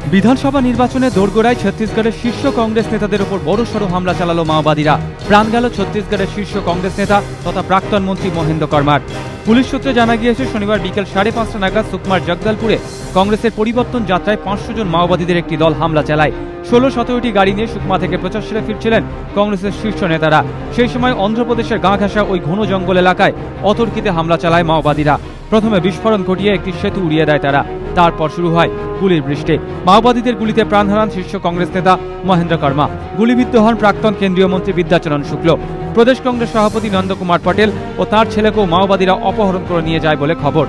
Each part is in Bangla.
বিধানসভা নির্বাচনে দোরগোড়ায় ছত্তিশগড়ের শীর্ষ কংগ্রেস নেতাদের উপর বড়সড় হামলা চালালো মাওবাদীরা। প্রাণ গেল ছত্তিশগড়ের শীর্ষ কংগ্রেস নেতা তথা প্রাক্তন মন্ত্রী মহেন্দ্র কর্মার। পুলিশ সূত্রে জানা গিয়েছে, শনিবার বিকেল 5:30 নাগাদ সুকমার জগদলপুরে কংগ্রেসের পরিবর্তন যাত্রায় 500 জন মাওবাদীদের একটি দল হামলা চালায়। 16-17টি গাড়ি নিয়ে সুকমা থেকে প্রচার সেরে ফিরছিলেন কংগ্রেসের শীর্ষ নেতারা। সেই সময় অন্ধ্রপ্রদেশের গা ঘাসা ওই ঘন জঙ্গল এলাকায় অতর্কিতে হামলা চালায় মাওবাদীরা। প্রথমে বিস্ফোরণ ঘটিয়ে একটি সেতু উড়িয়ে দেয় তারা। তারপর শুরু হয় গুলির বৃষ্টি। মাওবাদীদের গুলিতে প্রাণ হারান শীর্ষ কংগ্রেস নেতা মহেন্দ্র কর্মা। গুলিবিদ্ধ হন প্রাক্তন কেন্দ্রীয় মন্ত্রী বিদ্যাচরণ শুক্ল। প্রদেশ কংগ্রেস সভাপতি নন্দকুমার পটেল ও তার ছেলেকেও মাওবাদীরা অপহরণ করে নিয়ে যায় বলে খবর।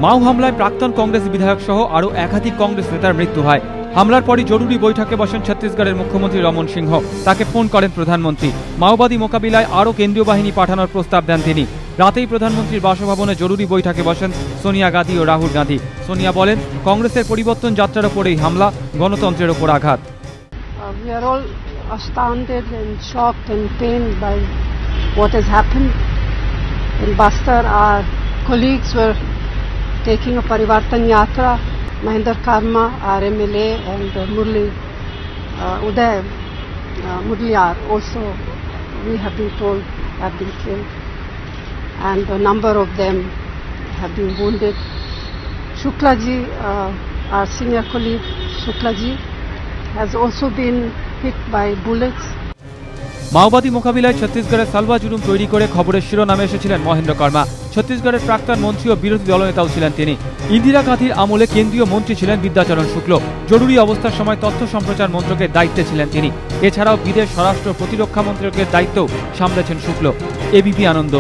মাও হামলায় প্রাক্তন কংগ্রেস বিধায়ক সহ আরও একাধিক কংগ্রেস নেতার মৃত্যু হয়। হামলার পরই জরুরি বৈঠকে বসেন ছত্তিশগড়ের মুখ্যমন্ত্রী রমন সিংহ। তাকে ফোন করেন প্রধানমন্ত্রী। মাওবাদী মোকাবিলায় আরও কেন্দ্রীয় বাহিনী পাঠানোর প্রস্তাব দেন তিনি। রাতেই প্রধানমন্ত্রীর বাসভবনে জরুরি বৈঠকে বসেন সোনিয়া গান্ধী ও রাহুল গান্ধী। সোনিয়া বলেন, কংগ্রেসের পরিবর্তন যাত্রার ওপরেই হামলা, গণতন্ত্রের ওপর আঘাত। We are all astounded and shocked and pained by what has happened in Bastar. Our colleagues were taking a Parivartan Yatra. Mahendra Karma, our MLA, and Murli Uday Mudliar also, we have been told, have been killed, and a number of them have been wounded. Shuklaji, our senior colleague Shuklaji, has also been hit by bullets. মাওবাদী মোকাবিলায় ছত্তিশগড়ের সালভা জুলুম তৈরি করে খবরের শিরোনামে এসেছিলেন মহেন্দ্র কর্মা। ছত্তিশগড়ের প্রাক্তন মন্ত্রী ও বিরোধী দলনেতাও ছিলেন তিনি। ইন্দিরা গান্ধীর আমলে কেন্দ্রীয় মন্ত্রী ছিলেন বিদ্যাচরণ শুক্ল। জরুরি অবস্থার সময় তথ্য সম্প্রচার মন্ত্রকের দায়িত্বে ছিলেন তিনি। এছাড়াও বিদেশ, স্বরাষ্ট্র, প্রতিরক্ষা মন্ত্রকের দায়িত্বও সামলেছেন শুক্ল। এবিপি আনন্দ।